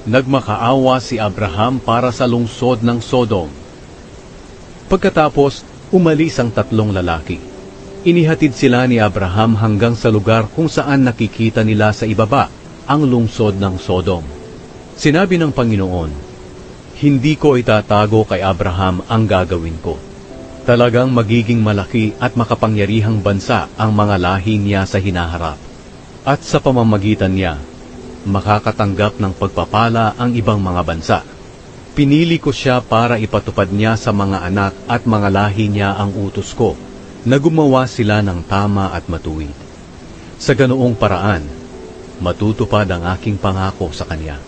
Nagmakaawa si Abraham para sa lungsod ng Sodom. Pagkatapos, umalis ang tatlong lalaki. Inihatid sila ni Abraham hanggang sa lugar kung saan nakikita nila sa ibaba ang lungsod ng Sodom. Sinabi ng Panginoon, "Hindi ko itatago kay Abraham ang gagawin ko. Talagang magiging malaki at makapangyarihang bansa ang mga lahi niya sa hinaharap. At sa pamamagitan niya, makakatanggap ng pagpapala ang ibang mga bansa. Pinili ko siya para ipatupad niya sa mga anak at mga lahi niya ang utos ko, na gumawa sila ng tama at matuwid. Sa ganoong paraan, matutupad ang aking pangako sa kanya."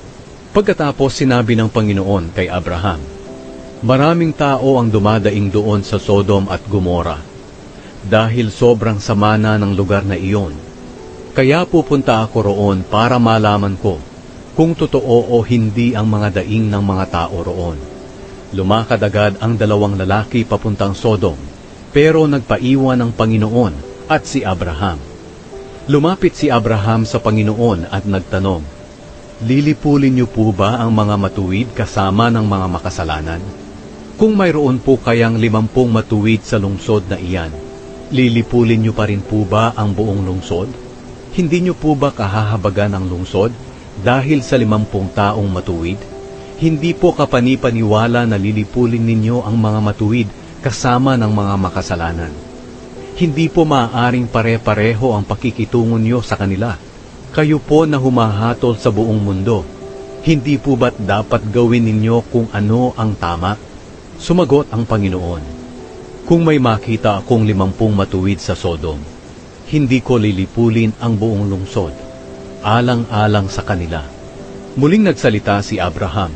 Pagkatapos sinabi ng Panginoon kay Abraham, "Maraming tao ang dumadaing doon sa Sodom at Gomora, dahil sobrang sama na ng lugar na iyon. Kaya pupunta ako roon para malaman ko kung totoo o hindi ang mga daing ng mga tao roon." Lumakad agad ang dalawang lalaki papuntang Sodom, pero nagpaiwan ang Panginoon at si Abraham. Lumapit si Abraham sa Panginoon at nagtanong, "Lilipulin niyo po ba ang mga matuwid kasama ng mga makasalanan? Kung mayroon po kayang 50 matuwid sa lungsod na iyan, lilipulin niyo pa rin po ba ang buong lungsod? Hindi niyo po ba kahahabagan ang lungsod dahil sa 50 taong matuwid? Hindi po kapanipaniwala na lilipulin ninyo ang mga matuwid kasama ng mga makasalanan. Hindi po maaaring pare-pareho ang pakikitungo niyo sa kanila. Kayo po na humahatol sa buong mundo. Hindi po ba't dapat gawin ninyo kung ano ang tama?" Sumagot ang Panginoon, "Kung may makita akong 50 matuwid sa Sodom, hindi ko lilipulin ang buong lungsod, alang-alang sa kanila." Muling nagsalita si Abraham,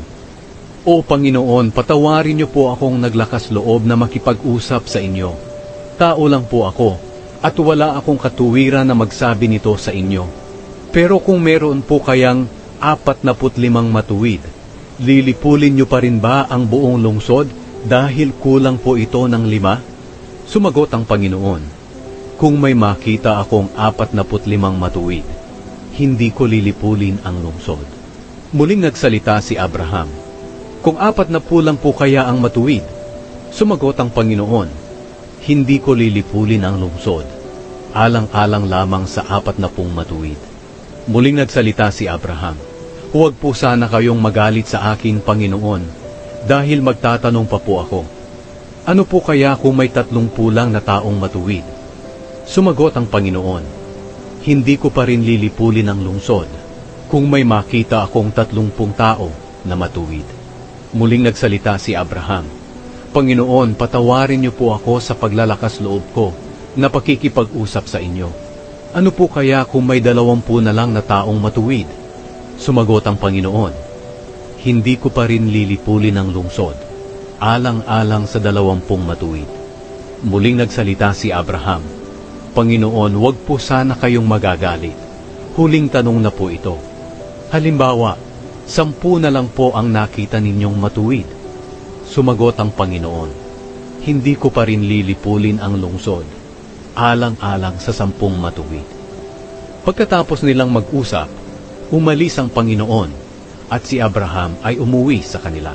"O Panginoon, patawarin niyo po akong naglakas loob na makipag-usap sa inyo. Tao lang po ako, at wala akong katuwiran na magsabi nito sa inyo. Pero kung meron po kayang 45 matuwid, lilipulin niyo pa rin ba ang buong lungsod dahil kulang po ito ng 5? Sumagot ang Panginoon, "Kung may makita akong 45 matuwid, hindi ko lilipulin ang lungsod." Muling nagsalita si Abraham, "Kung 40 lang po kaya ang matuwid?" Sumagot ang Panginoon, "Hindi ko lilipulin ang lungsod, alang-alang lamang sa 40 matuwid." Muling nagsalita si Abraham, "Huwag po sana kayong magalit sa akin, Panginoon, dahil magtatanong pa po ako. Ano po kaya kung may 30 lang na taong matuwid?" Sumagot ang Panginoon, "Hindi ko pa rin lilipulin ang lungsod kung may makita akong 30 tao na matuwid." Muling nagsalita si Abraham, "Panginoon, patawarin niyo po ako sa paglalakas loob ko na pakikipag-usap sa inyo. Ano po kaya kung may 20 na lang na taong matuwid?" Sumagot ang Panginoon, "Hindi ko pa rin lilipulin ang lungsod, alang-alang sa 20 matuwid." Muling nagsalita si Abraham, "Panginoon, huwag po sana kayong magagalit. Huling tanong na po ito. Halimbawa, 10 na lang po ang nakita ninyong matuwid." Sumagot ang Panginoon, "Hindi ko pa rin lilipulin ang lungsod, alang-alang sa 10 matuwid." Pagkatapos nilang mag-usap, umalis ang Panginoon at si Abraham ay umuwi sa kanila.